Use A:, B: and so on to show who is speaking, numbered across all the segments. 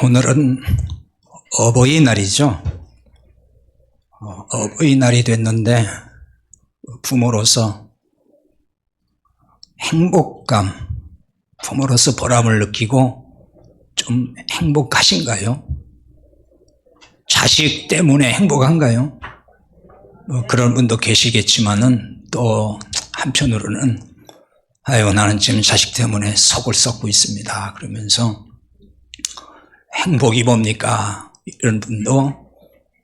A: 오늘은 어버이날이죠. 어버이날이 됐는데 부모로서 행복감, 부모로서 보람을 느끼고 좀 행복하신가요? 자식 때문에 행복한가요? 그런 분도 계시겠지만은 또 한편으로는 나는 지금 자식 때문에 속을 썩고 있습니다 그러면서 행복이 뭡니까? 이런 분도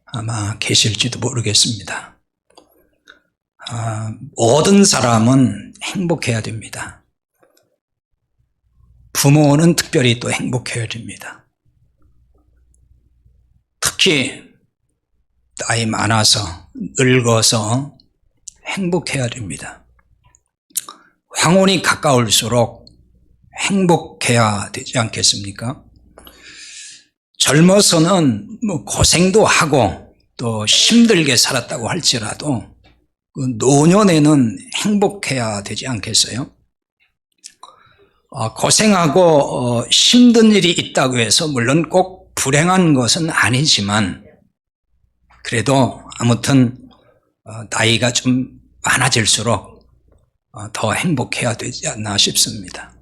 A: 아마 계실지도 모르겠습니다. 모든 사람은 행복해야 됩니다. 부모는 특별히 또 행복해야 됩니다. 특히 나이 많아서 늙어서 행복해야 됩니다. 황혼이 가까울수록 행복해야 되지 않겠습니까? 젊어서는 고생도 하고 또 힘들게 살았다고 할지라도 그 노년에는 행복해야 되지 않겠어요? 고생하고 힘든 일이 있다고 해서 물론 꼭 불행한 것은 아니지만 그래도 아무튼 나이가 좀 많아질수록 더 행복해야 되지 않나 싶습니다.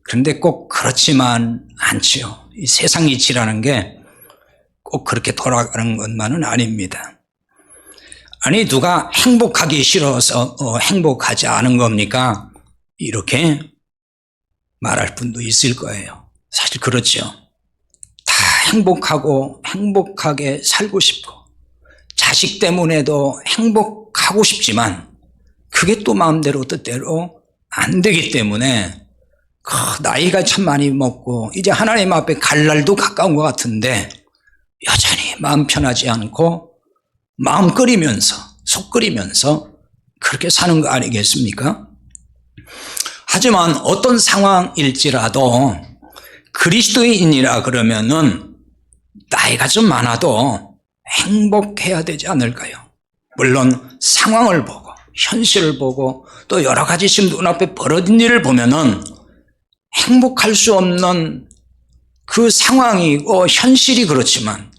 A: 그런데 꼭 그렇지만 않지요. 이 세상 이치라는 게 꼭 그렇게 돌아가는 것만은 아닙니다. 아니 누가 행복하기 싫어서 행복하지 않은 겁니까? 이렇게 말할 분도 있을 거예요. 사실 그렇죠. 다 행복하고 행복하게 살고 싶고 자식 때문에도 행복하고 싶지만 그게 또 마음대로 뜻대로 안 되기 때문에 나이가 참 많이 먹고 이제 하나님 앞에 갈 날도 가까운 것 같은데 여전히 마음 편하지 않고 마음 끓이면서 속 끓이면서 그렇게 사는 거 아니겠습니까? 하지만 어떤 상황일지라도 그리스도인이라 그러면은 나이가 좀 많아도 행복해야 되지 않을까요? 물론 상황을 보고 현실을 보고 또 여러 가지 지금 눈앞에 벌어진 일을 보면은 행복할 수 없는 그 상황이고 현실이 그렇지만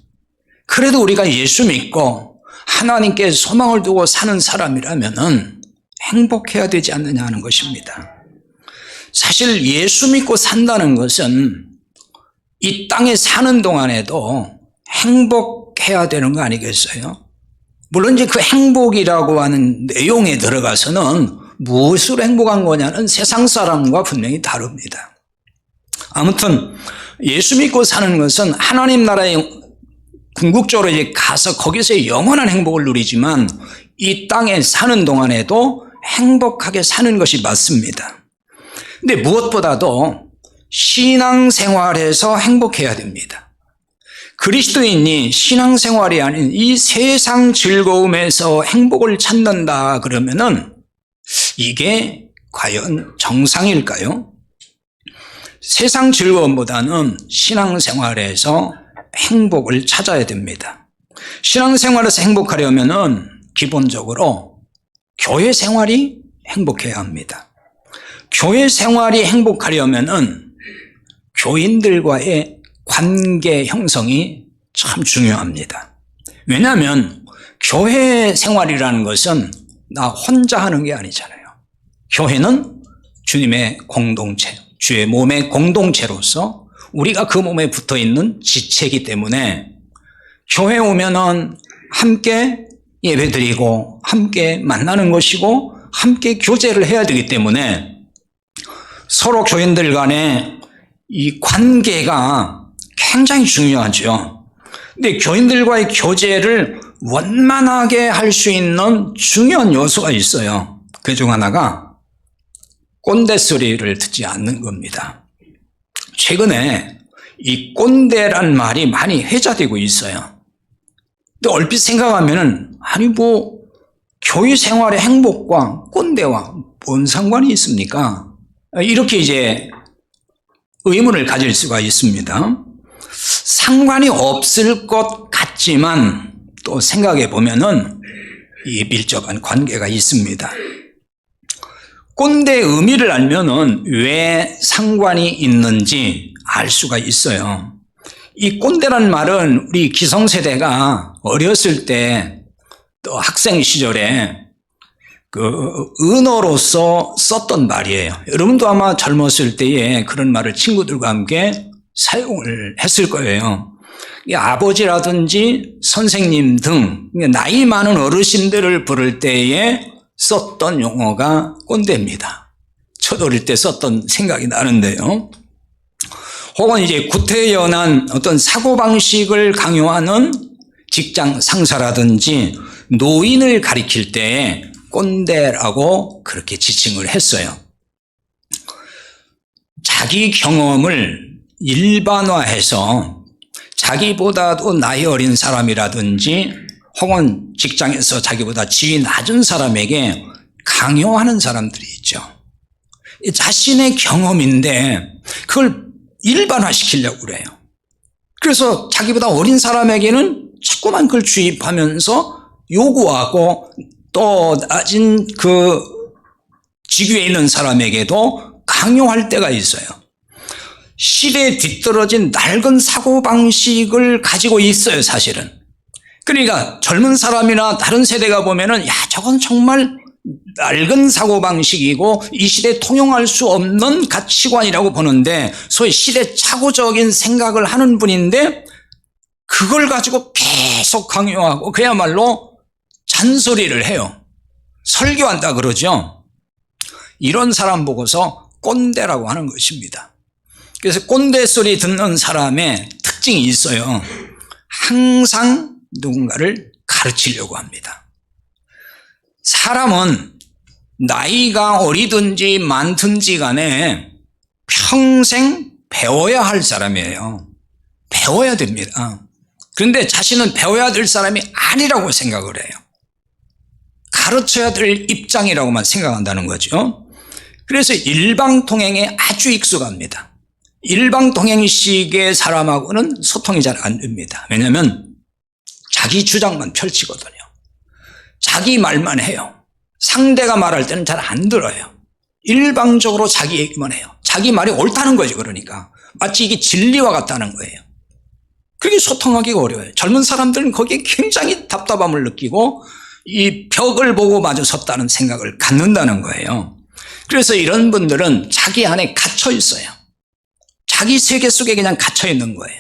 A: 그래도 우리가 예수 믿고 하나님께 소망을 두고 사는 사람이라면은 행복해야 되지 않느냐 하는 것입니다. 사실 예수 믿고 산다는 것은 이 땅에 사는 동안에도 행복해야 되는 거 아니겠어요? 물론 이제 그 행복이라고 하는 내용에 들어가서는 무엇으로 행복한 거냐는 세상 사람과 분명히 다릅니다. 아무튼 예수 믿고 사는 것은 하나님 나라에 궁극적으로 이제 가서 거기서 영원한 행복을 누리지만 이 땅에 사는 동안에도 행복하게 사는 것이 맞습니다. 근데 무엇보다도 신앙생활에서 행복해야 됩니다. 그리스도인이 신앙생활이 아닌 이 세상 즐거움에서 행복을 찾는다 그러면은 이게 과연 정상일까요? 세상 즐거움보다는 신앙생활에서 행복을 찾아야 됩니다. 신앙생활에서 행복하려면은 기본적으로 교회 생활이 행복해야 합니다. 교회 생활이 행복하려면은 교인들과의 관계 형성이 참 중요합니다. 왜냐하면 교회 생활이라는 것은 나 혼자 하는 게 아니잖아요. 교회는 주님의 공동체, 주의 몸의 공동체로서 우리가 그 몸에 붙어 있는 지체이기 때문에 교회 오면은 함께 예배드리고 함께 만나는 것이고 함께 교제를 해야 되기 때문에 서로 교인들 간의 이 관계가 굉장히 중요하죠. 근데 교인들과의 교제를 원만하게 할 수 있는 중요한 요소가 있어요. 그중 하나가 꼰대 소리를 듣지 않는 겁니다. 최근에 이 꼰대란 말이 많이 회자되고 있어요. 근데 얼핏 생각하면은 교회 생활의 행복과 꼰대와 뭔 상관이 있습니까? 이렇게 이제 의문을 가질 수가 있습니다. 상관이 없을 것 같지만 또 생각해 보면은 이 밀접한 관계가 있습니다. 꼰대의 의미를 알면은 왜 상관이 있는지 알 수가 있어요. 이 꼰대란 말은 우리 기성세대가 어렸을 때 또 학생 시절에 그 은어로서 썼던 말이에요. 여러분도 아마 젊었을 때에 그런 말을 친구들과 함께 사용을 했을 거예요. 아버지라든지 선생님 등 나이 많은 어르신들을 부를 때에 썼던 용어가 꼰대입니다. 저도 어릴 때 썼던 생각이 나는데요. 혹은 이제 구태연한 어떤 사고방식을 강요하는 직장 상사라든지 노인을 가리킬 때 꼰대라고 그렇게 지칭을 했어요. 자기 경험을 일반화해서 자기보다도 나이 어린 사람이라든지 혹은 직장에서 자기보다 지위 낮은 사람에게 강요하는 사람들이 있죠. 자신의 경험인데 그걸 일반화시키려고 그래요. 그래서 자기보다 어린 사람에게는 자꾸만 그걸 주입하면서 요구하고 또 낮은 그 직위에 있는 사람에게도 강요할 때가 있어요. 실에 뒤떨어진 낡은 사고방식을 가지고 있어요, 사실은. 그러니까 젊은 사람이나 다른 세대가 보면은, 야, 저건 정말 낡은 사고방식이고 이 시대에 통용할 수 없는 가치관이라고 보는데, 소위 시대착오적인 생각을 하는 분인데 그걸 가지고 계속 강요하고 그야말로 잔소리를 해요. 설교한다 그러죠. 이런 사람 보고서 꼰대라고 하는 것입니다. 그래서 꼰대 소리 듣는 사람의 특징이 있어요. 항상 누군가를 가르치려고 합니다. 사람은 나이가 어리든지 많든지 간에 평생 배워야 할 사람이에요. 배워야 됩니다. 그런데 자신은 배워야 될 사람이 아니라고 생각을 해요. 가르쳐야 될 입장이라고만 생각한다는 거죠. 그래서 일방통행에 아주 익숙합니다. 일방통행식의 사람하고는 소통이 잘 안 됩니다. 왜냐하면 자기 주장만 펼치거든요. 자기 말만 해요. 상대가 말할 때는 잘 안 들어요. 일방적으로 자기 얘기만 해요. 자기 말이 옳다는 거죠. 그러니까 마치 이게 진리와 같다는 거예요. 그게 소통하기가 어려워요. 젊은 사람들은 거기에 굉장히 답답함을 느끼고 이 벽을 보고 마주 섰다는 생각을 갖는다는 거예요. 그래서 이런 분들은 자기 안에 갇혀 있어요. 자기 세계 속에 그냥 갇혀 있는 거예요.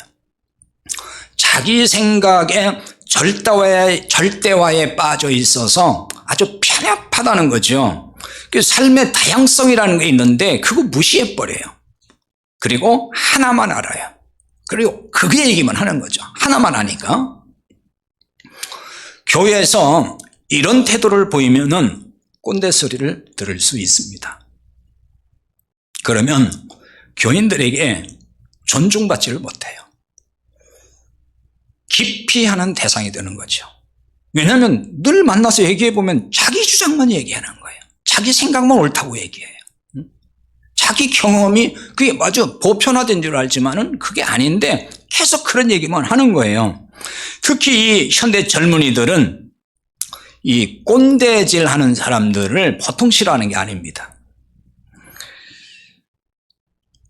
A: 자기 생각에 절대화에 빠져 있어서 아주 편협하다는 거죠. 그 삶의 다양성이라는 게 있는데 그거 무시해버려요. 그리고 하나만 알아요. 그리고 그게 얘기만 하는 거죠. 하나만 아니까. 교회에서 이런 태도를 보이면은 꼰대 소리를 들을 수 있습니다. 그러면 교인들에게 존중받지를 못해요. 기피하는 대상이 되는 거죠. 왜냐하면 늘 만나서 얘기해보면 자기 주장만 얘기하는 거예요. 자기 생각만 옳다고 얘기해요. 자기 경험이 그게 마저 보편화된 줄 알지만은 그게 아닌데 계속 그런 얘기만 하는 거예요. 특히 이 현대 젊은이들은 이 꼰대질 하는 사람들을 보통 싫어하는 게 아닙니다.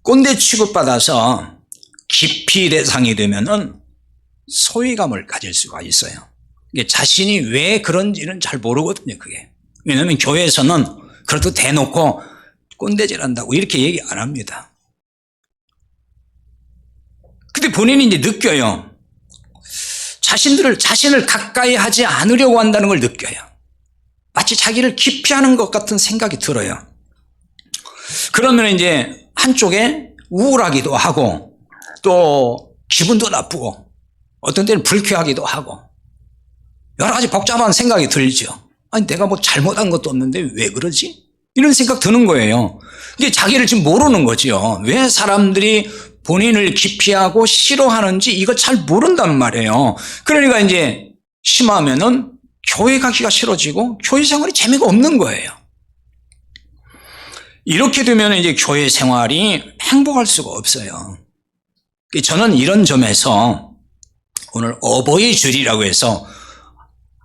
A: 꼰대 취급받아서 기피 대상이 되면은 소외감을 가질 수가 있어요. 이게 자신이 왜 그런지는 잘 모르거든요, 그게. 왜냐하면 교회에서는 그래도 대놓고 꼰대질 한다고 이렇게 얘기 안 합니다. 근데 본인이 이제 느껴요. 자신을 가까이 하지 않으려고 한다는 걸 느껴요. 마치 자기를 기피하는 것 같은 생각이 들어요. 그러면 이제 한쪽에 우울하기도 하고 또 기분도 나쁘고 어떤 때는 불쾌하기도 하고 여러 가지 복잡한 생각이 들죠. 아니 내가 뭐 잘못한 것도 없는데 왜 그러지? 이런 생각 드는 거예요. 이게 자기를 지금 모르는 거죠. 왜 사람들이 본인을 기피하고 싫어하는지 이거 잘 모른단 말이에요. 그러니까 이제 심하면은 교회 가기가 싫어지고 교회 생활이 재미가 없는 거예요. 이렇게 되면 이제 교회 생활이 행복할 수가 없어요. 저는 이런 점에서 오늘 어버이 주일이라고 해서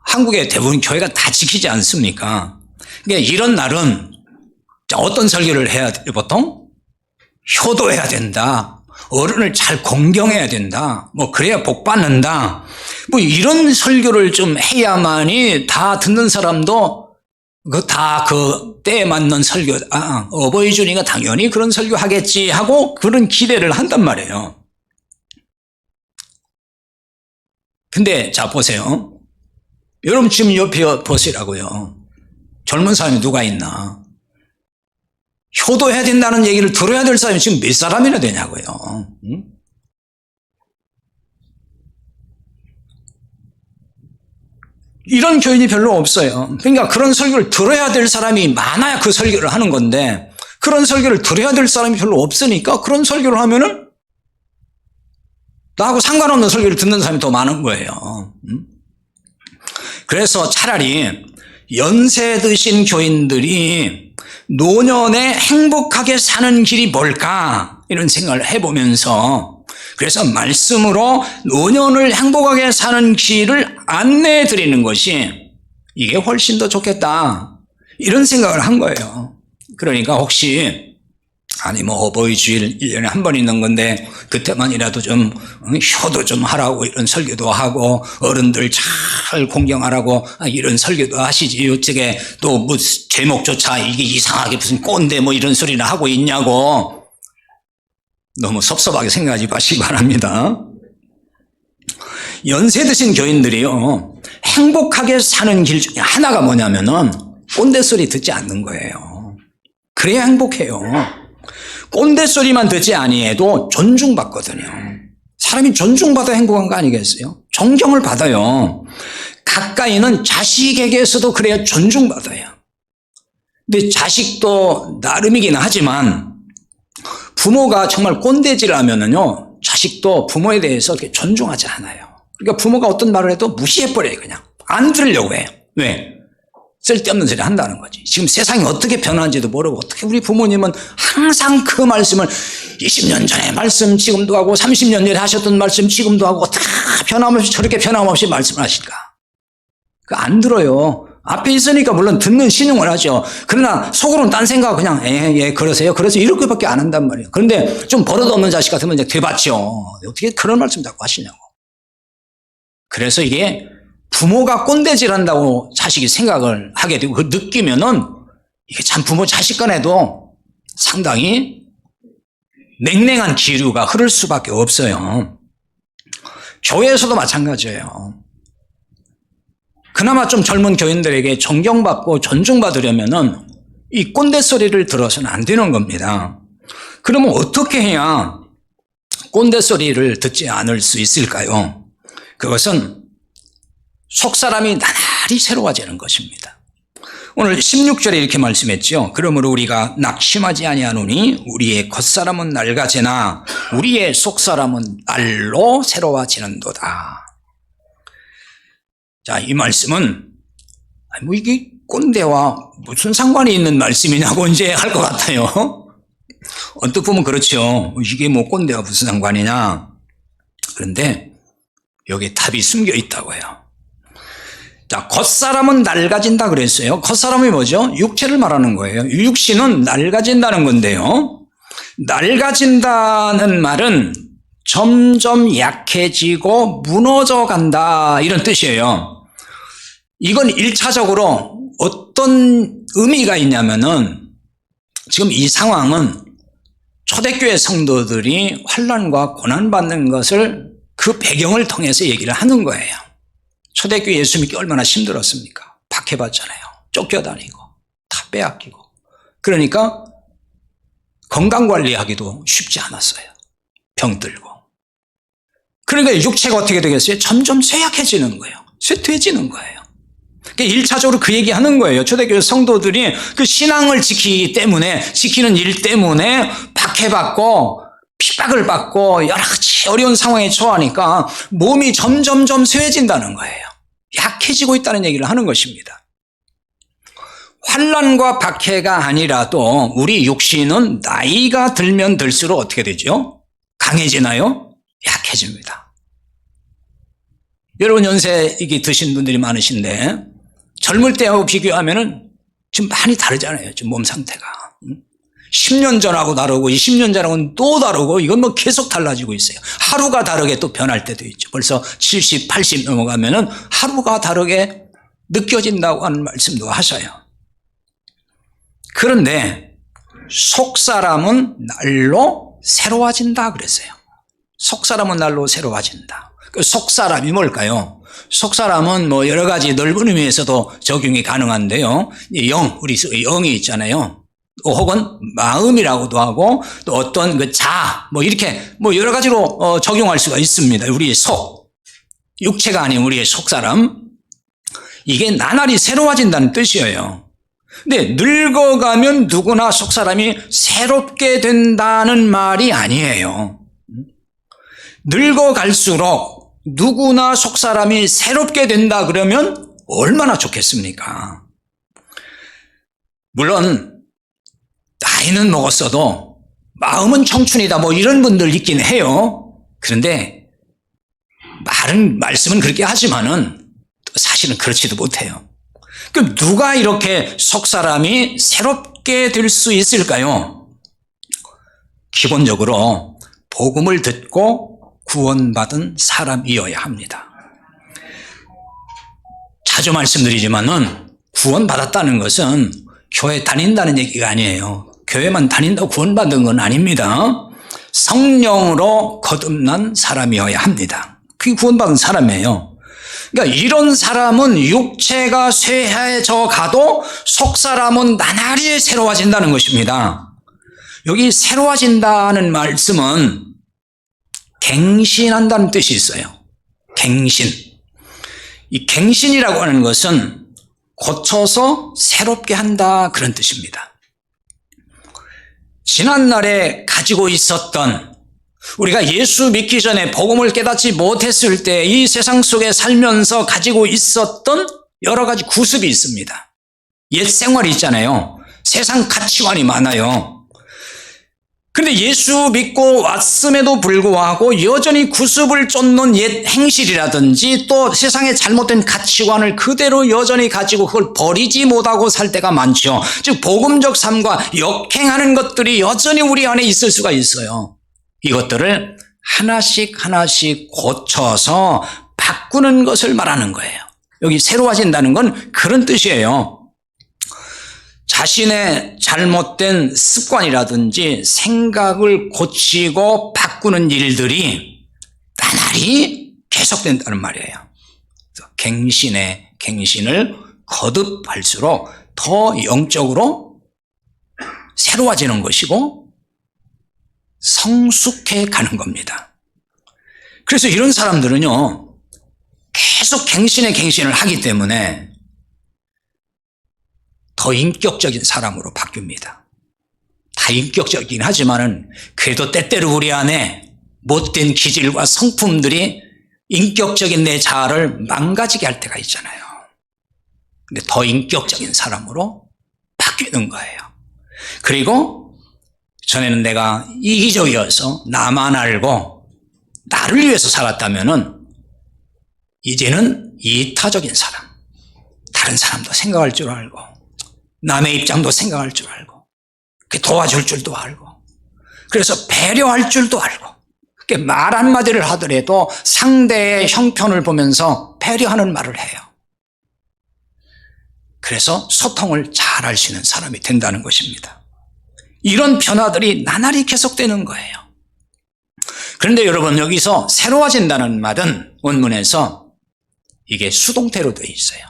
A: 한국의 대부분 교회가 다 지키지 않습니까? 그러니까 이런 날은 어떤 설교를 해야 돼요, 보통? 효도해야 된다. 어른을 잘 공경해야 된다. 뭐 그래야 복 받는다. 뭐 이런 설교를 좀 해야만이 다 듣는 사람도 그 때에 맞는 설교, 어버이 주니까 당연히 그런 설교 하겠지 하고 그런 기대를 한단 말이에요. 근데 자 보세요. 여러분 지금 옆에 보시라고요. 젊은 사람이 누가 있나? 효도해야 된다는 얘기를 들어야 될 사람이 지금 몇 사람이나 되냐고요. 응? 이런 교인이 별로 없어요. 그러니까 그런 설교를 들어야 될 사람이 많아야 그 설교를 하는 건데 그런 설교를 들어야 될 사람이 별로 없으니까 그런 설교를 하면은 나하고 상관없는 설교를 듣는 사람이 더 많은 거예요. 그래서 차라리 연세 드신 교인들이 노년에 행복하게 사는 길이 뭘까 이런 생각을 해보면서 그래서 말씀으로 노년을 행복하게 사는 길을 안내해 드리는 것이 이게 훨씬 더 좋겠다 이런 생각을 한 거예요. 그러니까 혹시 뭐 어버이 주일 1년에 한 번 있는 건데 그때만이라도 좀 효도 좀 하라고 이런 설교도 하고 어른들 잘 공경하라고 이런 설교도 하시지 이쪽에 또 뭐 제목조차 이게 이상하게 무슨 꼰대 뭐 이런 소리나 하고 있냐고 너무 섭섭하게 생각하지 마시기 바랍니다. 연세 드신 교인들이요 행복하게 사는 길 중에 하나가 뭐냐면은 꼰대 소리 듣지 않는 거예요. 그래야 행복해요. 꼰대 소리만 듣지 아니해도 존중받거든요. 사람이 존중받아 행복한 거 아니겠어요? 존경을 받아요. 가까이는 자식에게서도 그래야 존중받아요. 근데 자식도 나름이긴 하지만 부모가 정말 꼰대질 하면은요, 자식도 부모에 대해서 이렇게 존중하지 않아요. 그러니까 부모가 어떤 말을 해도 무시해버려요, 그냥. 안 들으려고 해요. 왜? 쓸데없는 소리 한다는 거지. 지금 세상이 어떻게 변하는지도 모르고 어떻게 우리 부모님은 항상 그 말씀을 20년 전에 말씀 지금도 하고 30년 전에 하셨던 말씀 지금도 하고 어떻게 변함없이 저렇게 변함없이 말씀하실까? 그거 안 들어요. 앞에 있으니까 물론 듣는 신용을 하죠. 그러나 속으로는 딴 생각 그냥 그러세요. 그래서 이렇게밖에 안 한단 말이에요. 그런데 좀 버릇없는 자식 같으면 이제 되받죠. 어떻게 그런 말씀 자꾸 하시냐고. 그래서 이게 부모가 꼰대질 한다고 자식이 생각을 하게 되고 그 느끼면은 이게 참 부모 자식 간에도 상당히 냉랭한 기류가 흐를 수밖에 없어요. 교회에서도 마찬가지예요. 그나마 좀 젊은 교인들에게 존경받고 존중받으려면은 이 꼰대 소리를 들어서는 안 되는 겁니다. 그러면 어떻게 해야 꼰대 소리를 듣지 않을 수 있을까요? 그것은 속사람이 나날이 새로워지는 것입니다. 오늘 16절에 이렇게 말씀했죠. 그러므로 우리가 낙심하지 아니하노니 우리의 겉사람은 낡아지나 우리의 속사람은 날로 새로워지는도다. 자, 이 말씀은 뭐 이게 꼰대와 무슨 상관이 있는 말씀이냐고 이제 할 것 같아요. 언뜻 보면 그렇죠. 이게 뭐 꼰대와 무슨 상관이냐. 그런데 여기에 답이 숨겨 있다고요. 자, 겉사람은 낡아진다 그랬어요. 겉사람이 뭐죠? 육체를 말하는 거예요. 육신은 낡아진다는 건데요. 낡아진다는 말은 점점 약해지고 무너져 간다 이런 뜻이에요. 이건 1차적으로 어떤 의미가 있냐면은 지금 이 상황은 초대교회 성도들이 환난과 고난받는 것을 그 배경을 통해서 얘기를 하는 거예요. 초대교회 예수 믿기 얼마나 힘들었습니까? 박해받잖아요. 쫓겨다니고 다 빼앗기고. 그러니까 건강관리하기도 쉽지 않았어요. 병들고. 그러니까 육체가 어떻게 되겠어요? 점점 쇠약해지는 거예요. 쇠퇴해지는 거예요. 그러니까 1차적으로 그 얘기하는 거예요. 초대교회 성도들이 그 신앙을 지키는 일 때문에 박해받고 핍박을 받고 여러 가지 어려운 상황에 처하니까 몸이 점점점 쇠해진다는 거예요. 약해지고 있다는 얘기를 하는 것입니다. 환난과 박해가 아니라도 우리 육신은 나이가 들면 들수록 어떻게 되죠? 강해지나요? 약해집니다. 여러분 연세 이게 드신 분들이 많으신데 젊을 때하고 비교하면은 지금 많이 다르잖아요. 지금 몸 상태가. 10년 전하고 다르고 20년 전하고는 또 다르고 이건 뭐 계속 달라지고 있어요. 하루가 다르게 또 변할 때도 있죠. 벌써 70, 80 넘어가면은 하루가 다르게 느껴진다고 하는 말씀도 하셔요. 그런데 속 사람은 날로 새로워진다 그랬어요. 속 사람은 날로 새로워진다. 그 속 사람이 뭘까요? 속 사람은 뭐 여러 가지 넓은 의미에서도 적용이 가능한데요. 영, 우리 영이 있잖아요. 혹은 마음이라고도 하고 또 어떤 그 자, 뭐 이렇게 뭐 여러 가지로 적용할 수가 있습니다. 우리의 속, 육체가 아닌 우리의 속 사람. 이게 나날이 새로워진다는 뜻이에요. 근데 늙어가면 누구나 속 사람이 새롭게 된다는 말이 아니에요. 늙어갈수록 누구나 속 사람이 새롭게 된다 그러면 얼마나 좋겠습니까? 물론 나이는 먹었어도 마음은 청춘이다 뭐 이런 분들 있긴 해요. 그런데 말씀은 그렇게 하지만은 사실은 그렇지도 못해요. 그럼 누가 이렇게 속 사람이 새롭게 될 수 있을까요? 기본적으로 복음을 듣고 구원받은 사람이어야 합니다. 자주 말씀드리지만은 구원받았다는 것은 교회 다닌다는 얘기가 아니에요. 교회만 다닌다고 구원받은 건 아닙니다. 성령으로 거듭난 사람이어야 합니다. 그게 구원받은 사람이에요. 그러니까 이런 사람은 육체가 쇠해져 가도 속 사람은 나날이 새로워진다는 것입니다. 여기 새로워진다는 말씀은 갱신한다는 뜻이 있어요. 갱신. 이 갱신이라고 하는 것은 고쳐서 새롭게 한다 그런 뜻입니다. 지난날에 가지고 있었던 우리가 예수 믿기 전에 복음을 깨닫지 못했을 때 이 세상 속에 살면서 가지고 있었던 여러 가지 구습이 있습니다. 옛 생활이 있잖아요. 세상 가치관이 많아요. 근데 예수 믿고 왔음에도 불구하고 여전히 구습을 쫓는 옛 행실이라든지 또 세상의 잘못된 가치관을 그대로 여전히 가지고 그걸 버리지 못하고 살 때가 많죠. 즉 복음적 삶과 역행하는 것들이 여전히 우리 안에 있을 수가 있어요. 이것들을 하나씩 하나씩 고쳐서 바꾸는 것을 말하는 거예요. 여기 새로워진다는 건 그런 뜻이에요. 자신의 잘못된 습관이라든지 생각을 고치고 바꾸는 일들이 나날이 계속된다는 말이에요. 갱신을 거듭할수록 더 영적으로 새로워지는 것이고 성숙해 가는 겁니다. 그래서 이런 사람들은요, 계속 갱신을 하기 때문에 더 인격적인 사람으로 바뀝니다. 다 인격적이긴 하지만은 그래도 때때로 우리 안에 못된 기질과 성품들이 인격적인 내 자아를 망가지게 할 때가 있잖아요. 근데 더 인격적인 사람으로 바뀌는 거예요. 그리고 전에는 내가 이기적이어서 나만 알고 나를 위해서 살았다면은 이제는 이타적인 사람, 다른 사람도 생각할 줄 알고 남의 입장도 생각할 줄 알고 도와줄 줄도 알고 그래서 배려할 줄도 알고 말 한마디를 하더라도 상대의 형편을 보면서 배려하는 말을 해요. 그래서 소통을 잘할 수 있는 사람이 된다는 것입니다. 이런 변화들이 나날이 계속되는 거예요. 그런데 여러분 여기서 새로워진다는 말은 원문에서 이게 수동태로 되어 있어요.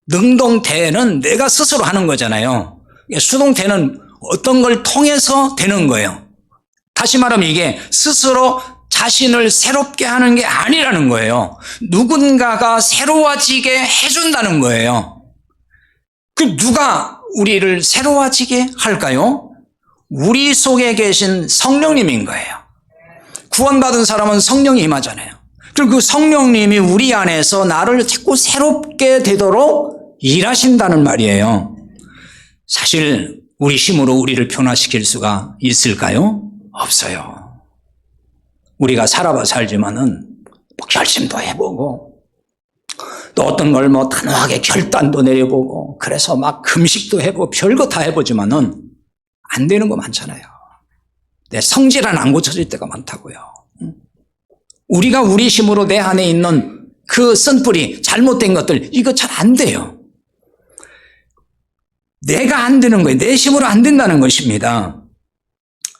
A: 능동태는 내가 스스로 하는 거잖아요. 수동태는 어떤 걸 통해서 되는 거예요. 다시 말하면 이게 스스로 자신을 새롭게 하는 게 아니라는 거예요. 누군가가 새로워지게 해준다는 거예요. 그 누가 우리를 새로워지게 할까요? 우리 속에 계신 성령님인 거예요. 구원받은 사람은 성령이 임하잖아요. 그리고 그 성령님이 우리 안에서 나를 자꾸 새롭게 되도록 일하신다는 말이에요. 사실 우리 힘으로 우리를 변화시킬 수가 있을까요? 없어요. 우리가 살지만은 결심도 해보고 또 어떤 걸 단호하게 결단도 내려보고 그래서 막 금식도 해보고 별거 다 해보지만은 안 되는 거 많잖아요. 내 성질은 안 고쳐질 때가 많다고요. 우리가 우리 힘으로 내 안에 있는 그 쓴뿌리, 잘못된 것들, 이거 잘 안 돼요. 내가 안 되는 거예요. 내 힘으로 안 된다는 것입니다.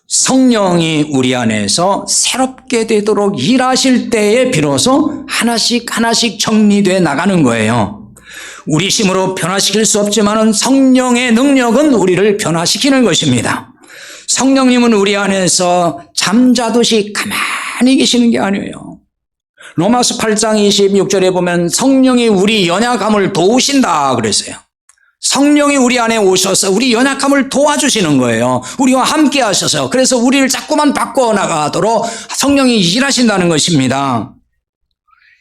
A: 성령이 우리 안에서 새롭게 되도록 일하실 때에 비로소 하나씩 하나씩 정리돼 나가는 거예요. 우리 힘으로 변화시킬 수 없지만 성령의 능력은 우리를 변화시키는 것입니다. 성령님은 우리 안에서 잠자듯이 가만히 계시는 게 아니에요. 로마서 8장 26절에 보면 성령이 우리 연약함을 도우신다 그랬어요. 성령이 우리 안에 오셔서 우리 연약함을 도와주시는 거예요. 우리와 함께 하셔서. 그래서 우리를 자꾸만 바꿔나가도록 성령이 일하신다는 것입니다.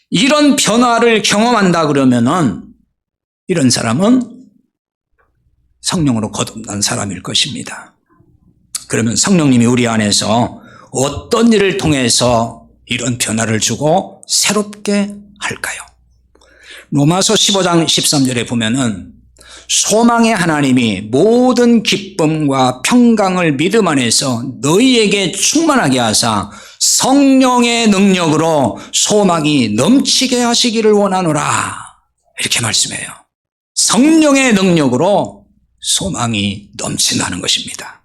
A: 이런 변화를 경험한다 그러면은 이런 사람은 성령으로 거듭난 사람일 것입니다. 그러면 성령님이 우리 안에서 어떤 일을 통해서 이런 변화를 주고 새롭게 할까요? 로마서 15장 13절에 보면은 소망의 하나님이 모든 기쁨과 평강을 믿음 안에서 너희에게 충만하게 하사 성령의 능력으로 소망이 넘치게 하시기를 원하노라. 이렇게 말씀해요. 성령의 능력으로 소망이 넘친다는 것입니다.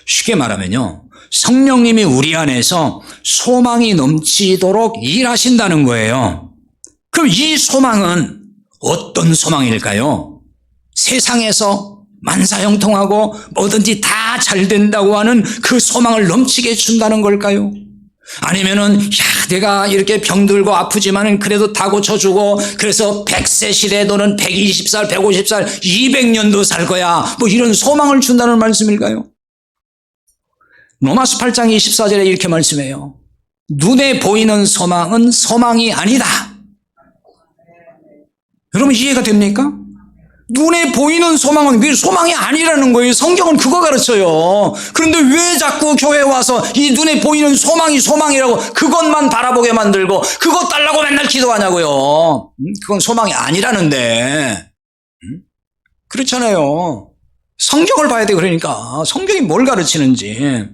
A: 쉽게 말하면요, 성령님이 우리 안에서 소망이 넘치도록 일하신다는 거예요. 그럼 이 소망은 어떤 소망일까요? 세상에서 만사형통하고 뭐든지 다 잘 된다고 하는 그 소망을 넘치게 준다는 걸까요? 아니면은 내가 이렇게 병들고 아프지만은 그래도 다 고쳐주고 그래서 100세 시대 너는 120살, 150살, 200년도 살 거야. 뭐 이런 소망을 준다는 말씀일까요? 로마서 8장 24절에 이렇게 말씀해요. 눈에 보이는 소망은 소망이 아니다. 여러분 이해가 됩니까? 눈에 보이는 소망은 그게 소망이 아니라는 거예요. 성경은 그거 가르쳐요. 그런데 왜 자꾸 교회에 와서 이 눈에 보이는 소망이 소망이라고 그것만 바라보게 만들고 그것 달라고 맨날 기도하냐고요. 그건 소망이 아니라는데. 그렇잖아요. 성경을 봐야 돼. 그러니까 성경이 뭘 가르치는지.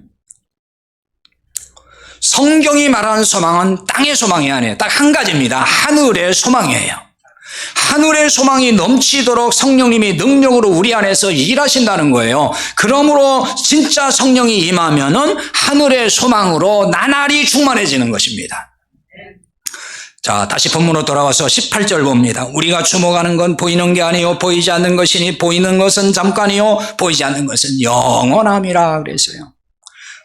A: 성경이 말하는 소망은 땅의 소망이 아니에요. 딱 한 가지입니다. 하늘의 소망이에요. 하늘의 소망이 넘치도록 성령님이 능력으로 우리 안에서 일하신다는 거예요. 그러므로 진짜 성령이 임하면은 하늘의 소망으로 나날이 충만해지는 것입니다. 자, 다시 본문으로 돌아와서 18절 봅니다. 우리가 주목하는 건 보이는 게 아니요 보이지 않는 것이니 보이는 것은 잠깐이요 보이지 않는 것은 영원함이라 그랬어요.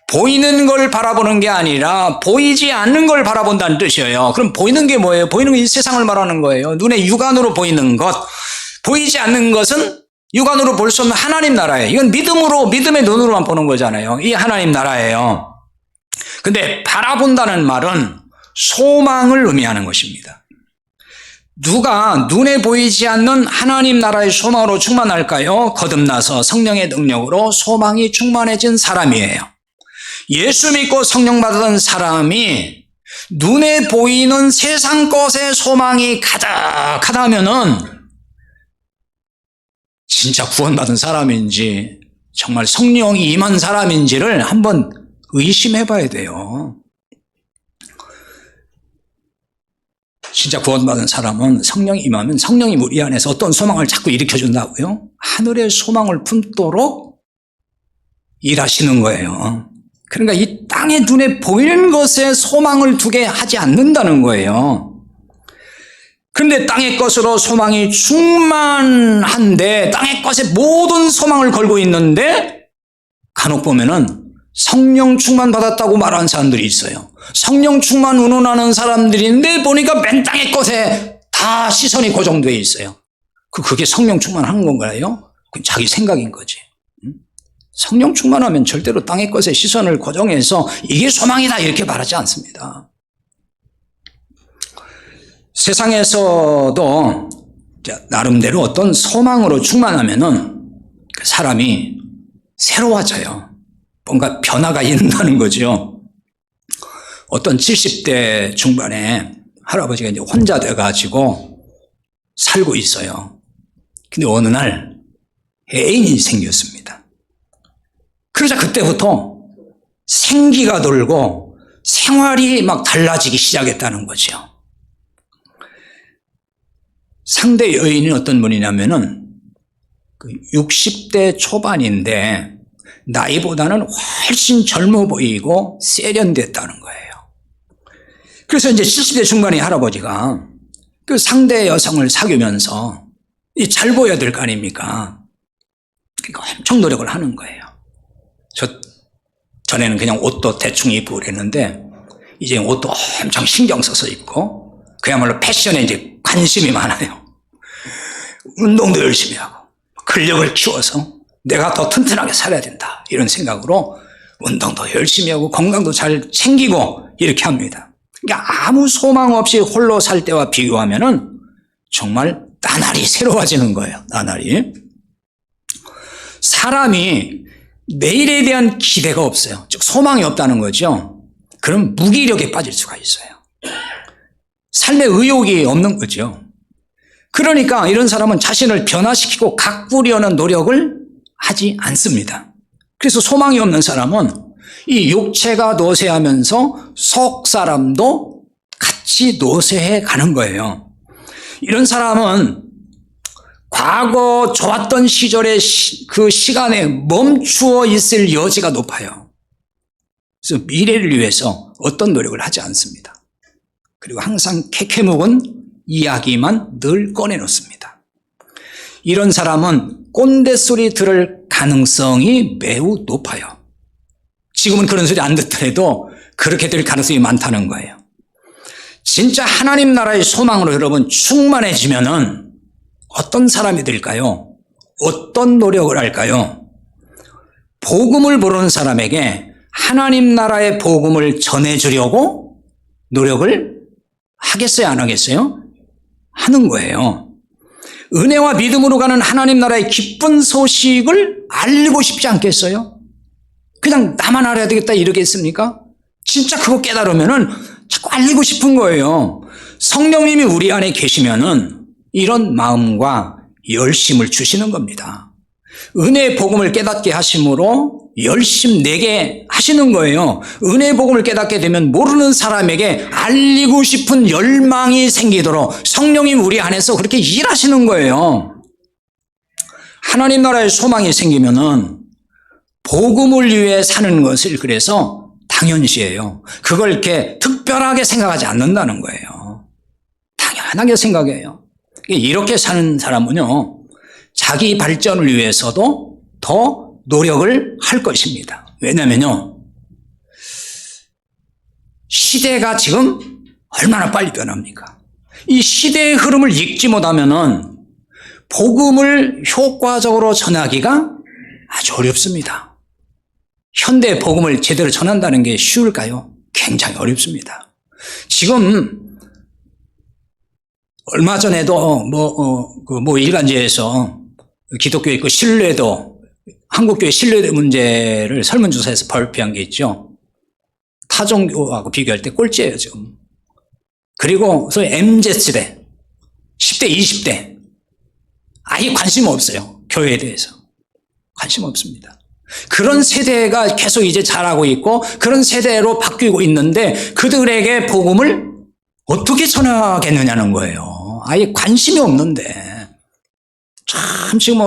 A: 보이는 걸 바라보는 게 아니라 보이지 않는 걸 바라본다는 뜻이에요. 그럼 보이는 게 뭐예요? 보이는 게 이 세상을 말하는 거예요. 눈에 육안으로 보이는 것. 보이지 않는 것은 육안으로 볼 수 없는 하나님 나라예요. 이건 믿음의 눈으로만 보는 거잖아요. 이 하나님 나라예요. 근데 바라본다는 말은 소망을 의미하는 것입니다. 누가 눈에 보이지 않는 하나님 나라의 소망으로 충만할까요? 거듭나서 성령의 능력으로 소망이 충만해진 사람이에요. 예수 믿고 성령 받은 사람이 눈에 보이는 세상 것의 소망이 가득하다면은 진짜 구원받은 사람인지 정말 성령이 임한 사람인지를 한번 의심해 봐야 돼요. 진짜 구원받은 사람은 성령이 임하면 성령이 우리 안에서 어떤 소망을 자꾸 일으켜준다고요? 하늘의 소망을 품도록 일하시는 거예요. 그러니까 이 땅의 눈에 보이는 것에 소망을 두게 하지 않는다는 거예요. 그런데 땅의 것으로 소망이 충만한데 땅의 것에 모든 소망을 걸고 있는데 간혹 보면은 성령 충만 받았다고 말하는 사람들이 있어요. 성령 충만 운운하는 사람들인데 보니까 맨 땅의 것에 다 시선이 고정되어 있어요. 그게 성령 충만한 건가요? 그건 자기 생각인 거지. 성령 충만하면 절대로 땅의 것에 시선을 고정해서 이게 소망이다 이렇게 말하지 않습니다. 세상에서도 나름대로 어떤 소망으로 충만하면은 그 사람이 새로워져요. 뭔가 변화가 있다는 거죠. 어떤 70대 중반에 할아버지가 이제 혼자 돼가지고 살고 있어요. 근데 어느 날 애인이 생겼습니다. 그러자 그때부터 생기가 돌고 생활이 막 달라지기 시작했다는 거죠. 상대 여인이 어떤 분이냐면은 60대 초반인데 나이보다는 훨씬 젊어 보이고 세련됐다는 거예요. 그래서 이제 70대 중반의 할아버지가 그 상대 여성을 사귀면서 잘 보여야 될 거 아닙니까? 그러니까 엄청 노력을 하는 거예요. 전에는 그냥 옷도 대충 입고 그랬는데 이제 옷도 엄청 신경 써서 입고 그야말로 패션에 이제 관심이 많아요. 운동도 열심히 하고 근력을 키워서 내가 더 튼튼하게 살아야 된다 이런 생각으로 운동도 열심히 하고 건강도 잘 챙기고 이렇게 합니다. 그러니까 아무 소망 없이 홀로 살 때와 비교하면은 정말 나날이 새로워지는 거예요. 나날이. 사람이 내일에 대한 기대가 없어요. 즉 소망이 없다는 거죠. 그럼 무기력에 빠질 수가 있어요. 삶에 의욕이 없는 거죠. 그러니까 이런 사람은 자신을 변화시키고 가꾸려는 노력을 하지 않습니다. 그래서 소망이 없는 사람은 이 육체가 노쇠하면서 속 사람도 같이 노쇠해 가는 거예요. 이런 사람은 과거 좋았던 시절의 그 시간에 멈추어 있을 여지가 높아요. 그래서 미래를 위해서 어떤 노력을 하지 않습니다. 그리고 항상 캐캐묵은 이야기만 늘 꺼내놓습니다. 이런 사람은 꼰대 소리 들을 가능성이 매우 높아요. 지금은 그런 소리 안 듣더라도 그렇게 될 가능성이 많다는 거예요. 진짜 하나님 나라의 소망으로 여러분 충만해지면은 어떤 사람이 될까요? 어떤 노력을 할까요? 복음을 모르는 사람에게 하나님 나라의 복음을 전해주려고 노력을 하겠어요? 안 하겠어요? 하는 거예요. 은혜와 믿음으로 가는 하나님 나라의 기쁜 소식을 알리고 싶지 않겠어요? 그냥 나만 알아야 되겠다 이러겠습니까? 진짜 그거 깨달으면은 자꾸 알리고 싶은 거예요. 성령님이 우리 안에 계시면은 이런 마음과 열심을 주시는 겁니다. 은혜의 복음을 깨닫게 하심으로 열심 내게 하시는 거예요. 은혜의 복음을 깨닫게 되면 모르는 사람에게 알리고 싶은 열망이 생기도록 성령님 우리 안에서 그렇게 일하시는 거예요. 하나님 나라의 소망이 생기면은 복음을 위해 사는 것을 그래서 당연시해요. 그걸 이렇게 특별하게 생각하지 않는다는 거예요. 당연하게 생각해요. 이렇게 사는 사람은요, 자기 발전을 위해서도 더 노력을 할 것입니다. 왜냐면요, 시대가 지금 얼마나 빨리 변합니까? 이 시대의 흐름을 읽지 못하면은 복음을 효과적으로 전하기가 아주 어렵습니다. 현대 복음을 제대로 전한다는 게 쉬울까요? 굉장히 어렵습니다. 지금 얼마 전에도 일간지에서 기독교의 그 신뢰도, 한국교회 신뢰도 문제를 설문조사에서 발표한 게 있죠. 타 종교하고 비교할 때 꼴찌예요, 지금. 그리고 소위 MZ세대, 10대, 20대, 아예 관심 없어요. 교회에 대해서. 관심 없습니다. 그런 세대가 계속 이제 자라고 있고 그런 세대로 바뀌고 있는데 그들에게 복음을 어떻게 전하겠느냐는 거예요. 아예 관심이 없는데. 참 지금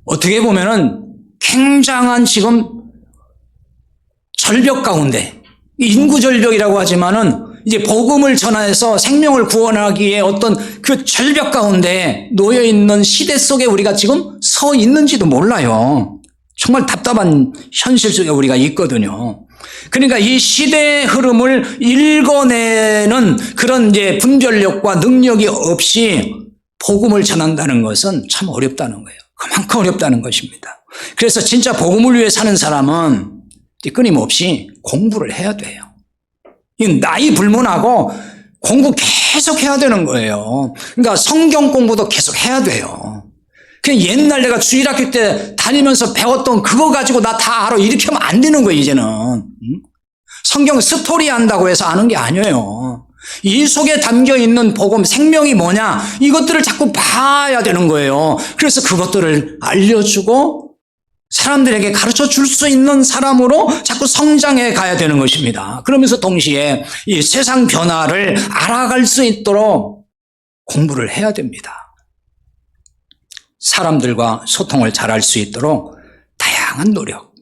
A: 어떻게 보면은 굉장한 지금 절벽 가운데, 인구 절벽이라고 하지만은 이제 복음을 전해서 생명을 구원하기에 어떤 그 절벽 가운데 놓여 있는 시대 속에 우리가 지금 서 있는지도 몰라요. 정말 답답한 현실 속에 우리가 있거든요. 그러니까 이 시대의 흐름을 읽어내는 그런 이제 분별력과 능력이 없이 복음을 전한다는 것은 참 어렵다는 거예요. 그만큼 어렵다는 것입니다. 그래서 진짜 복음을 위해 사는 사람은 끊임없이 공부를 해야 돼요. 나이 불문하고 공부 계속 해야 되는 거예요. 그러니까 성경 공부도 계속 해야 돼요. 그냥 옛날 내가 주일학교 때 다니면서 배웠던 그거 가지고 나 다 알아 이렇게 하면 안 되는 거예요, 이제는. 성경 스토리 한다고 해서 아는 게 아니에요. 이 속에 담겨있는 복음, 생명이 뭐냐, 이것들을 자꾸 봐야 되는 거예요. 그래서 그것들을 알려주고 사람들에게 가르쳐 줄 수 있는 사람으로 자꾸 성장해 가야 되는 것입니다. 그러면서 동시에 이 세상 변화를 알아갈 수 있도록 공부를 해야 됩니다. 사람들과 소통을 잘할 수 있도록 다양한 노력,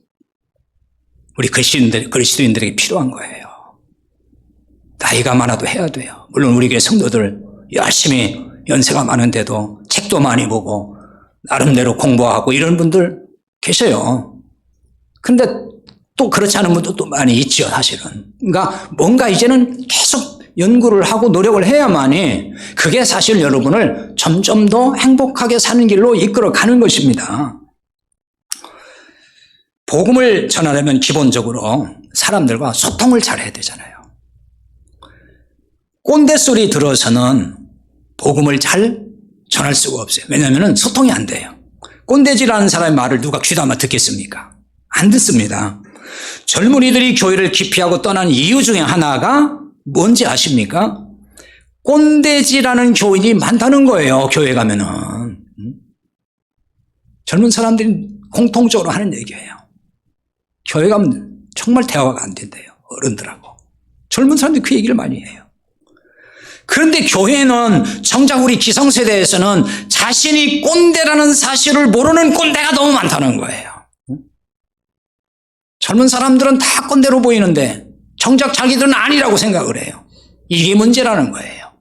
A: 우리 그리스도인들에게 필요한 거예요. 나이가 많아도 해야 돼요. 물론 우리 교회 성도들 열심히 연세가 많은데도 책도 많이 보고 나름대로 공부하고 이런 분들 계셔요. 그런데 또 그렇지 않은 분도 또 많이 있죠, 사실은. 그러니까 뭔가 이제는 계속 연구를 하고 노력을 해야만이 그게 사실 여러분을 점점 더 행복하게 사는 길로 이끌어 가는 것입니다. 복음을 전하려면 기본적으로 사람들과 소통을 잘해야 되잖아요. 꼰대 소리 들어서는 복음을 잘 전할 수가 없어요. 왜냐하면 소통이 안 돼요. 꼰대질하는 사람의 말을 누가 귀담아 듣겠습니까? 안 듣습니다. 젊은이들이 교회를 기피하고 떠난 이유 중에 하나가 뭔지 아십니까? 꼰대질하는 교인이 많다는 거예요. 교회 가면은. 젊은 사람들이 공통적으로 하는 얘기예요. 교회 가면 정말 대화가 안 된대요. 어른들하고. 젊은 사람들이 그 얘기를 많이 해요. 그런데 교회는 정작 우리 기성세대에서는 자신이 꼰대라는 사실을 모르는 꼰대가 너무 많다는 거예요. 젊은 사람들은 다 꼰대로 보이는데 정작 자기들은 아니라고 생각을 해요. 이게 문제라는 거예요.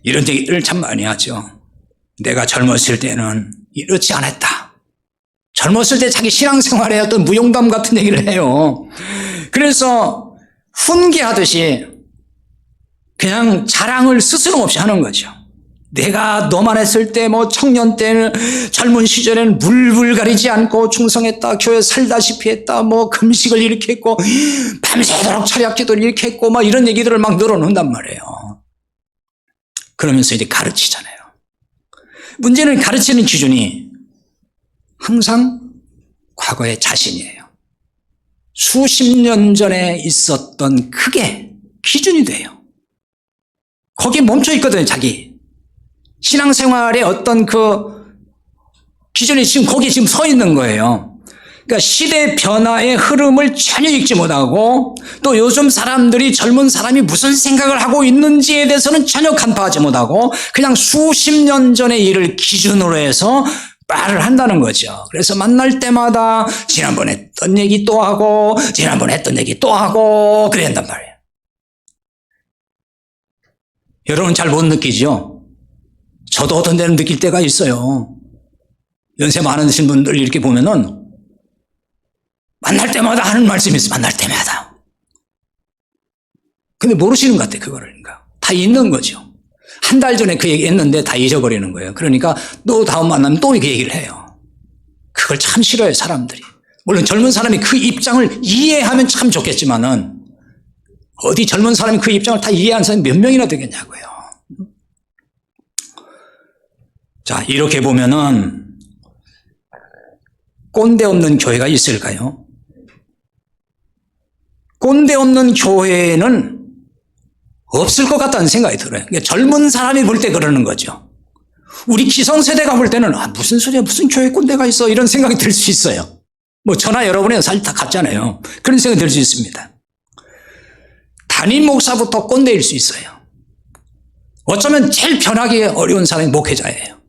A: 이런 얘기를 참 많이 하죠. 내가 젊었을 때는 이렇지 않았다. 젊었을 때 자기 신앙생활에 어떤 무용담 같은 얘기를 해요. 그래서 훈계하듯이 그냥 자랑을 스스럼 없이 하는 거죠. 내가 너만 했을 때 청년 때는 젊은 시절에는 물불 가리지 않고 충성했다. 교회 살다시피 했다. 금식을 이렇게 했고 밤새도록 철야기도를 이렇게 했고 이런 얘기들을 막 늘어놓는단 말이에요. 그러면서 이제 가르치잖아요. 문제는 가르치는 기준이 항상 과거의 자신이에요. 수십 년 전에 있었던 그게 기준이 돼요. 거기에 멈춰 있거든요, 자기. 신앙생활의 어떤 기준이 지금 거기에 지금 서 있는 거예요. 그러니까 시대 변화의 흐름을 전혀 읽지 못하고 또 요즘 사람들이 젊은 사람이 무슨 생각을 하고 있는지에 대해서는 전혀 간파하지 못하고 그냥 수십 년 전의 일을 기준으로 해서 말을 한다는 거죠. 그래서 만날 때마다 지난번에 했던 얘기 또 하고 지난번에 했던 얘기 또 하고 그래야 한단 말이에요. 여러분 잘 못 느끼죠? 저도 어떤 데는 느낄 때가 있어요. 연세 많으신 분들 이렇게 보면은 만날 때마다 하는 말씀이 있어요. 만날 때마다. 근데 모르시는 것 같아요. 그거를. 다 있는 거죠. 한 달 전에 그 얘기 했는데 다 잊어버리는 거예요. 그러니까 또 다음 만나면 또 그 얘기를 해요. 그걸 참 싫어해요, 사람들이. 물론 젊은 사람이 그 입장을 이해하면 참 좋겠지만은 어디 젊은 사람이 그 입장을 다 이해하는 사람이 몇 명이나 되겠냐고요. 자, 이렇게 보면은 꼰대 없는 교회가 있을까요? 꼰대 없는 교회는 없을 것 같다는 생각이 들어요. 그러니까 젊은 사람이 볼 때 그러는 거죠. 우리 기성세대가 볼 때는 무슨 소리야, 무슨 교회 꼰대가 있어, 이런 생각이 들 수 있어요. 저나 여러분의 사실 다 같잖아요. 그런 생각이 들 수 있습니다. 담임 목사부터 꼰대일 수 있어요. 어쩌면 제일 변하기 어려운 사람이 목회자예요.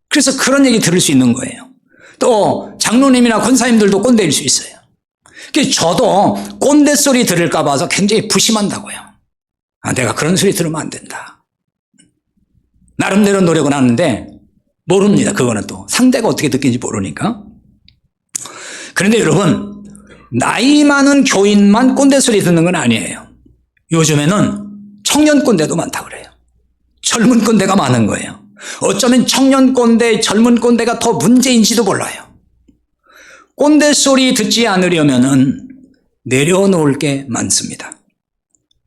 A: 그래서 그런 얘기 들을 수 있는 거예요. 또 장로님이나 권사님들도 꼰대일 수 있어요. 그래서 저도 꼰대 소리 들을까 봐서 굉장히 부심한다고요. 내가 그런 소리 들으면 안 된다. 나름대로 노력은 하는데 모릅니다. 그거는 또 상대가 어떻게 느끼는지 모르니까. 그런데 여러분, 나이 많은 교인만 꼰대 소리 듣는 건 아니에요. 요즘에는 청년 꼰대도 많다 그래요. 젊은 꼰대가 많은 거예요. 어쩌면 청년 꼰대, 젊은 꼰대가 더 문제인지도 몰라요. 꼰대 소리 듣지 않으려면은 내려놓을 게 많습니다.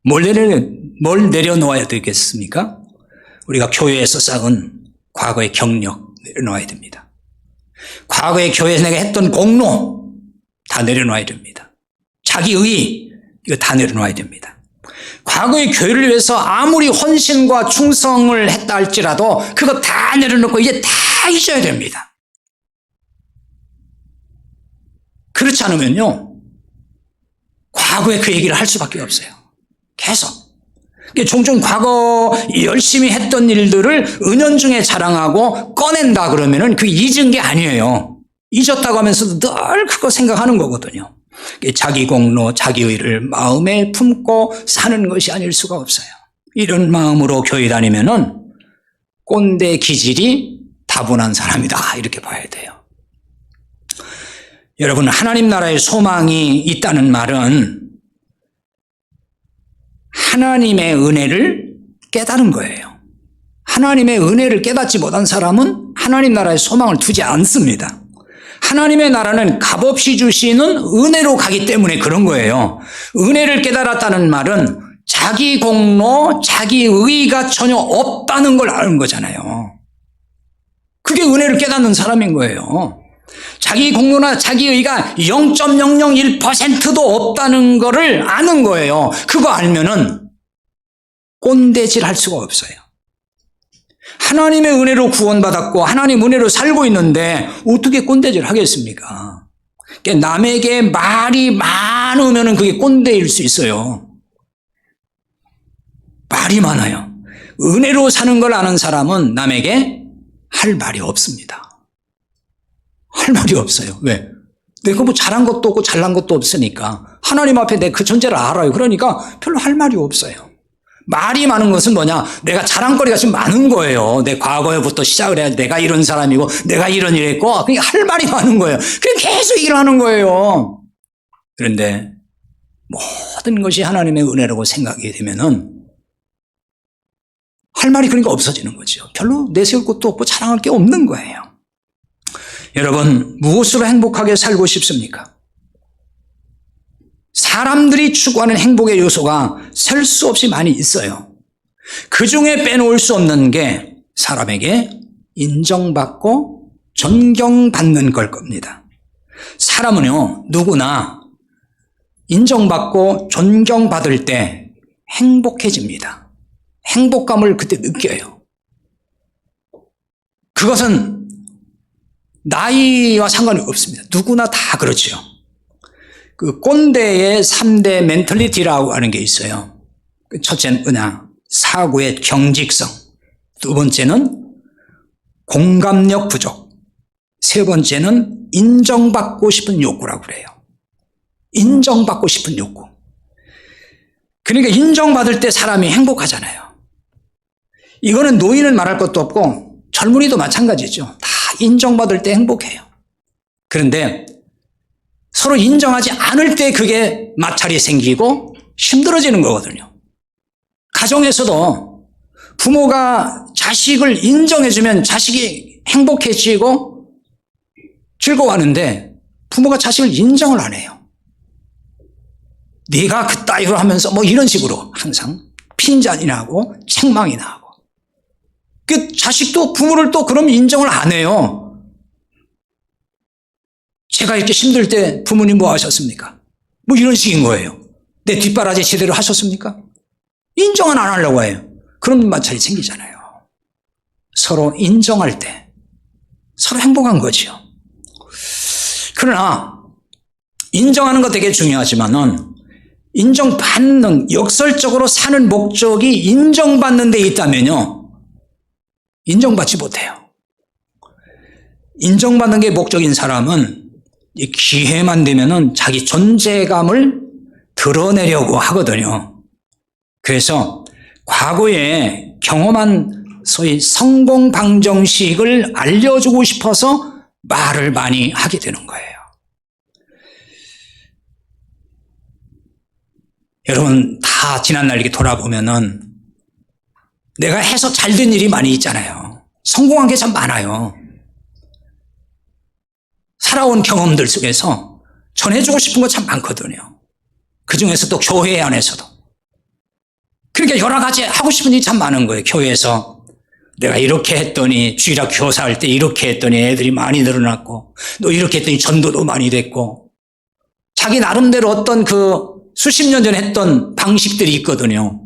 A: 뭘 내려놓아야 되겠습니까? 우리가 교회에서 쌓은 과거의 경력 내려놓아야 됩니다. 과거에 교회에서 내가 했던 공로 다 내려놓아야 됩니다. 자기의 이거 다 내려놓아야 됩니다. 과거의 교회를 위해서 아무리 헌신과 충성을 했다 할지라도 그거 다 내려놓고 이제 다 다 잊어야 됩니다. 그렇지 않으면요, 과거에 그 얘기를 할 수밖에 없어요. 계속. 종종 과거 열심히 했던 일들을 은연중에 자랑하고 꺼낸다 그러면은 그게 잊은 게 아니에요. 잊었다고 하면서도 늘 그거 생각하는 거거든요. 자기 공로, 자기 의를 마음에 품고 사는 것이 아닐 수가 없어요. 이런 마음으로 교회 다니면은 꼰대 기질이 다분한 사람이다, 이렇게 봐야 돼요. 여러분, 하나님 나라의 소망이 있다는 말은 하나님의 은혜를 깨달은 거예요. 하나님의 은혜를 깨닫지 못한 사람은 하나님 나라의 소망을 두지 않습니다. 하나님의 나라는 값없이 주시는 은혜로 가기 때문에 그런 거예요. 은혜를 깨달았다는 말은 자기 공로, 자기 의의가 전혀 없다는 걸 아는 거잖아요. 그게 은혜를 깨닫는 사람인 거예요. 자기 공로나 자기 의의가 0.001%도 없다는 거를 아는 거예요. 그거 알면은 꼰대질 할 수가 없어요. 하나님의 은혜로 구원받았고 하나님 은혜로 살고 있는데 어떻게 꼰대질 하겠습니까? 남에게 말이 많으면 그게 꼰대일 수 있어요. 말이 많아요. 은혜로 사는 걸 아는 사람은 남에게 할 말이 없습니다. 할 말이 없어요. 왜? 내가 뭐 잘한 것도 없고 잘난 것도 없으니까 하나님 앞에 내 그 존재를 알아요. 그러니까 별로 할 말이 없어요. 말이 많은 것은 뭐냐? 내가 자랑거리가 좀 많은 거예요. 내 과거에부터 시작을 해야 내가 이런 사람이고 내가 이런 일을 했고 그러니까 할 말이 많은 거예요. 그냥 계속 일을 하는 거예요. 그런데 모든 것이 하나님의 은혜라고 생각이 되면은 할 말이 그러니까 없어지는 거죠. 별로 내세울 것도 없고 자랑할 게 없는 거예요. 여러분, 무엇으로 행복하게 살고 싶습니까? 사람들이 추구하는 행복의 요소가 셀 수 없이 많이 있어요. 그 중에 빼놓을 수 없는 게 사람에게 인정받고 존경받는 걸 겁니다. 사람은요, 누구나 인정받고 존경받을 때 행복해집니다. 행복감을 그때 느껴요. 그것은 나이와 상관이 없습니다. 누구나 다 그렇죠. 그 꼰대의 3대 멘털리티라고 하는 게 있어요. 첫째는 뭐냐? 사고의 경직성. 두 번째는 공감력 부족. 세 번째는 인정받고 싶은 욕구라고 그래요. 인정받고 싶은 욕구. 그러니까 인정받을 때 사람이 행복하잖아요. 이거는 노인은 말할 것도 없고 젊은이도 마찬가지죠. 다 인정받을 때 행복해요. 그런데 서로 인정하지 않을 때 그게 마찰이 생기고 힘들어지는 거거든요. 가정에서도 부모가 자식을 인정해주면 자식이 행복해지고 즐거워하는데 부모가 자식을 인정을 안 해요. 네가 그따위로 하면서 뭐 이런 식으로 항상 핀잔이나 하고 책망이나 하고 그 자식도 부모를 또 그럼 인정을 안 해요. 제가 이렇게 힘들 때 부모님 뭐 하셨습니까? 뭐 이런 식인 거예요. 내 뒷바라지 제대로 하셨습니까? 인정은 안 하려고 해요. 그런 마찰이 생기잖아요. 서로 인정할 때 서로 행복한 거죠. 그러나 인정하는 거 되게 중요하지만은 인정받는, 역설적으로 사는 목적이 인정받는 데 있다면요, 인정받지 못해요. 인정받는 게 목적인 사람은 이 기회만 되면은 자기 존재감을 드러내려고 하거든요. 그래서 과거에 경험한 소위 성공 방정식을 알려주고 싶어서 말을 많이 하게 되는 거예요. 여러분, 다 지난날 이렇게 돌아보면은 내가 해서 잘 된 일이 많이 있잖아요. 성공한 게 참 많아요. 살아온 경험들 속에서 전해주고 싶은 거 참 많거든요. 그 중에서 또 교회 안에서도. 그러니까 여러 가지 하고 싶은 일이 참 많은 거예요. 교회에서 내가 이렇게 했더니 주일학 교사할 때 이렇게 했더니 애들이 많이 늘어났고 또 이렇게 했더니 전도도 많이 됐고 자기 나름대로 어떤 그 수십 년 전에 했던 방식들이 있거든요.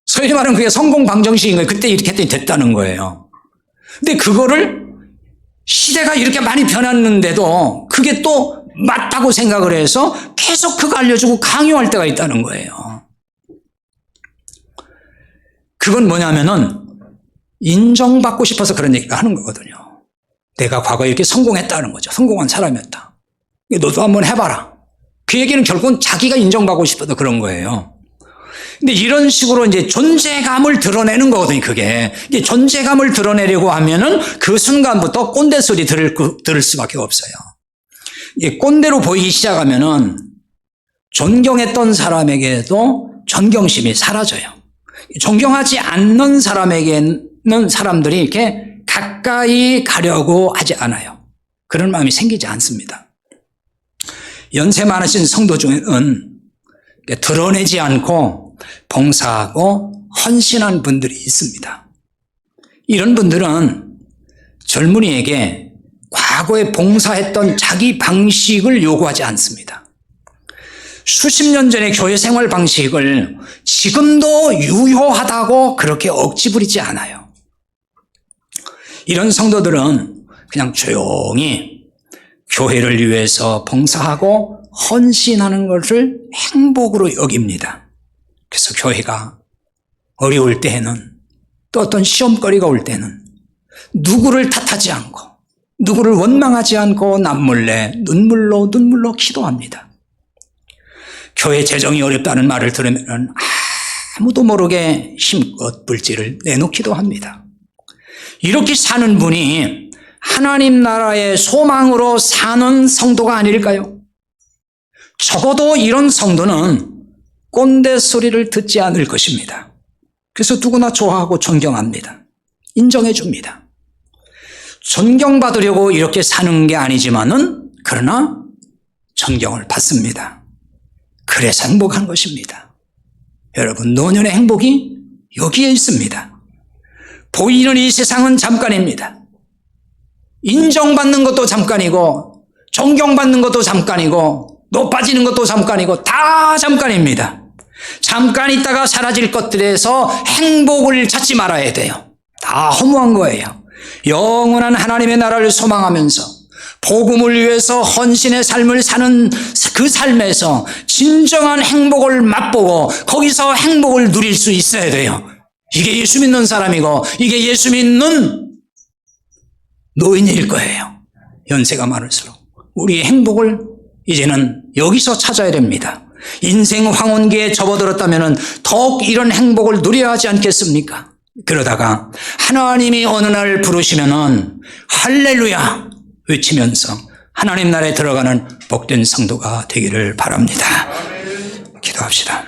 A: 소위 말하면 그게 성공 방정식인 거예요. 그때 이렇게 했더니 됐다는 거예요. 근데 그거를 시대가 이렇게 많이 변했는데도 그게 또 맞다고 생각을 해서 계속 그거 알려주고 강요할 때가 있다는 거예요. 그건 뭐냐면은 인정받고 싶어서 그런 얘기를 하는 거거든요. 내가 과거에 이렇게 성공했다는 거죠. 성공한 사람이었다. 너도 한번 해봐라. 그 얘기는 결국은 자기가 인정받고 싶어서 그런 거예요. 근데 이런 식으로 이제 존재감을 드러내는 거거든요, 그게. 이제 존재감을 드러내려고 하면은 그 순간부터 꼰대 소리 들을 수밖에 없어요. 이게 꼰대로 보이기 시작하면은 존경했던 사람에게도 존경심이 사라져요. 존경하지 않는 사람에게는 사람들이 이렇게 가까이 가려고 하지 않아요. 그런 마음이 생기지 않습니다. 연세 많으신 성도 중에는 드러내지 않고 봉사하고 헌신한 분들이 있습니다. 이런 분들은 젊은이에게 과거에 봉사했던 자기 방식을 요구하지 않습니다. 수십 년 전의 교회 생활 방식을 지금도 유효하다고 그렇게 억지 부리지 않아요. 이런 성도들은 그냥 조용히 교회를 위해서 봉사하고 헌신하는 것을 행복으로 여깁니다. 그래서 교회가 어려울 때에는 또 어떤 시험거리가 올 때는 누구를 탓하지 않고 누구를 원망하지 않고 남몰래 눈물로 기도합니다. 교회 재정이 어렵다는 말을 들으면 아무도 모르게 힘껏 불지를 내놓기도 합니다. 이렇게 사는 분이 하나님 나라의 소망으로 사는 성도가 아닐까요? 적어도 이런 성도는 꼰대 소리를 듣지 않을 것입니다. 그래서 누구나 좋아하고 존경합니다. 인정해 줍니다. 존경받으려고 이렇게 사는 게 아니지만은 그러나 존경을 받습니다. 그래서 행복한 것입니다. 여러분, 노년의 행복이 여기에 있습니다. 보이는 이 세상은 잠깐입니다. 인정받는 것도 잠깐이고 존경받는 것도 잠깐이고 높아지는 것도 잠깐이고 다 잠깐입니다. 잠깐 있다가 사라질 것들에서 행복을 찾지 말아야 돼요. 다 허무한 거예요. 영원한 하나님의 나라를 소망하면서 복음을 위해서 헌신의 삶을 사는 그 삶에서 진정한 행복을 맛보고 거기서 행복을 누릴 수 있어야 돼요. 이게 예수 믿는 사람이고 이게 예수 믿는 노인일 거예요. 연세가 많을수록 우리의 행복을 이제는 여기서 찾아야 됩니다. 인생 황혼기에 접어들었다면 더욱 이런 행복을 누려야 하지 않겠습니까? 그러다가 하나님이 어느 날 부르시면은 할렐루야 외치면서 하나님 나라에 들어가는 복된 성도가 되기를 바랍니다. 기도합시다.